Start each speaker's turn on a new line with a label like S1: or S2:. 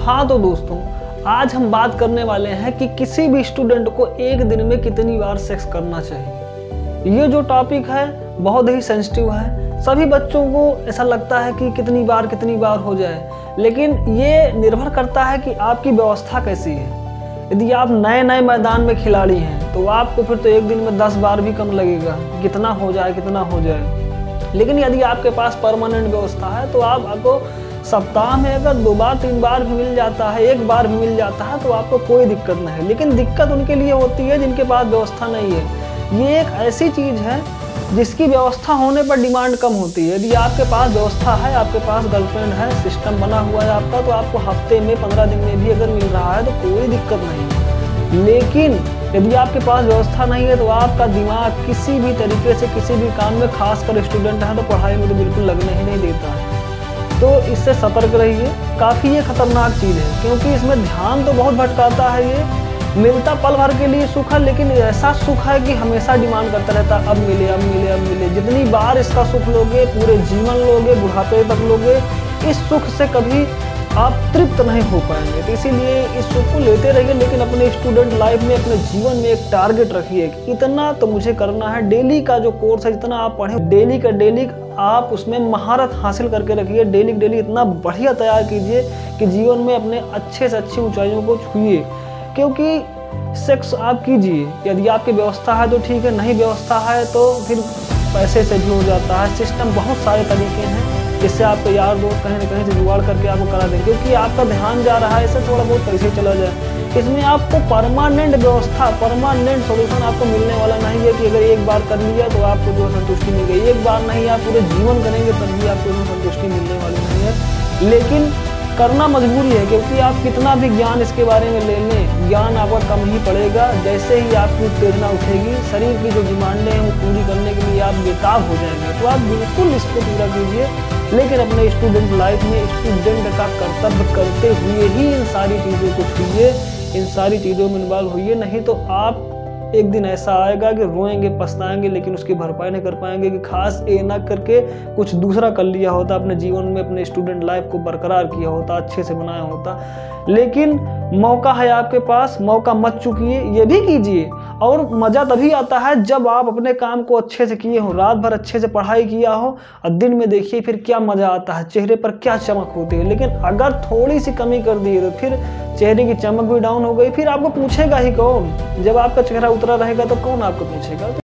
S1: हाँ तो दोस्तों, आज हम बात करने वाले हैं कि किसी भी स्टूडेंट को एक दिन में कितनी बार सेक्स करना चाहिए। ये जो टॉपिक है बहुत ही सेंसिटिव है। सभी बच्चों को ऐसा लगता है कि कितनी बार हो जाए, लेकिन ये निर्भर करता है कि आपकी व्यवस्था कैसी है। यदि आप नए मैदान में खिलाड़ी हैं तो आपको फिर तो एक दिन में 10 बार भी कम लगेगा, कितना हो जाए। लेकिन यदि आपके पास परमानेंट व्यवस्था है तो आपको सप्ताह में अगर 2 बार 3 बार भी मिल जाता है, 1 बार भी मिल जाता है तो आपको कोई दिक्कत नहीं है। लेकिन दिक्कत उनके लिए होती है जिनके पास व्यवस्था नहीं है। ये एक ऐसी चीज़ है जिसकी व्यवस्था होने पर डिमांड कम होती है। यदि आपके पास व्यवस्था है, आपके पास गर्लफ्रेंड है, सिस्टम बना हुआ है आपका, तो आपको हफ्ते में 15 दिन में भी अगर मिल रहा है तो कोई दिक्कत नहीं है। लेकिन यदि आपके पास व्यवस्था नहीं है तो आपका दिमाग किसी भी तरीके से किसी भी काम में, खासकर स्टूडेंट है तो पढ़ाई में तो बिल्कुल लगने ही नहीं देता है। तो इससे सतर्क रहिए। काफ़ी ये खतरनाक चीज़ है क्योंकि इसमें ध्यान तो बहुत भटकाता है। ये मिलता पल भर के लिए सुख है, लेकिन ऐसा सुख है कि हमेशा डिमांड करता रहता है, अब मिले। जितनी बार इसका सुख लोगे, पूरे जीवन लोगे, बुढ़ापे तक लोगे, इस सुख से कभी आप तृप्त नहीं हो पाएंगे। तो इसीलिए इस सुख को लेते रहिए, लेकिन अपने स्टूडेंट लाइफ में, अपने जीवन में एक टारगेट रखिए कि इतना तो मुझे करना है। डेली का जो कोर्स है, जितना आप पढ़ें डेली का डेली आप उसमें महारत हासिल करके रखिए। डेली इतना बढ़िया तैयार कीजिए कि जीवन में अपने अच्छे से अच्छी ऊंचाइयों को छूइए। क्योंकि सेक्स आप कीजिए, यदि आपकी व्यवस्था है तो ठीक है, नहीं व्यवस्था है तो फिर पैसे से भी हो जाता है। सिस्टम बहुत सारे तरीके हैं जिससे आपको यार दोस्त कहीं न कहीं से जुगाड़ करके आपको करा दें, क्योंकि आपका ध्यान जा रहा है इससे थोड़ा बहुत पैसे चला जाए। इसमें आपको परमानेंट व्यवस्था, परमानेंट सोल्यूशन आपको मिलने वाला नहीं है कि अगर एक बार कर लिया तो आपको जो संतुष्टि मिल गई। एक बार नहीं, आप पूरे जीवन करेंगे तब भी आपको जो संतुष्टि मिलने वाली नहीं है। लेकिन करना मजबूरी है, क्योंकि आप कितना भी ज्ञान इसके बारे में ले लें, ज्ञान आपका कम ही पड़ेगा। जैसे ही आपकी उत्तेजना उठेगी, शरीर की जो डिमांडें हैं वो पूरी करने के लिए आप बेताब हो जाएंगे। तो आप बिल्कुल इसको पूरा कीजिए, लेकिन अपने स्टूडेंट लाइफ में स्टूडेंट का कर्तव्य करते हुए ही इन सारी चीज़ों को छूइए, इन सारी चीज़ों में इन्वॉल्व होइए। नहीं तो आप एक दिन ऐसा आएगा कि रोएंगे, पछताएंगे, लेकिन उसकी भरपाई नहीं कर पाएंगे कि खास ये ना करके कुछ दूसरा कर लिया होता, अपने जीवन में अपने स्टूडेंट लाइफ को बरकरार किया होता, अच्छे से बनाया होता। लेकिन मौका है आपके पास, मौका मत चूकिए, ये भी कीजिए। और मज़ा तभी आता है जब आप अपने काम को अच्छे से किए हो, रात भर अच्छे से पढ़ाई किया हो, और दिन में देखिए फिर क्या मज़ा आता है, चेहरे पर क्या चमक होती है। लेकिन अगर थोड़ी सी कमी कर दी तो फिर चेहरे की चमक भी डाउन हो गई, फिर आपको पूछेगा ही कौन? जब आपका चेहरा उतरा रहेगा तो कौन आपको पूछेगा?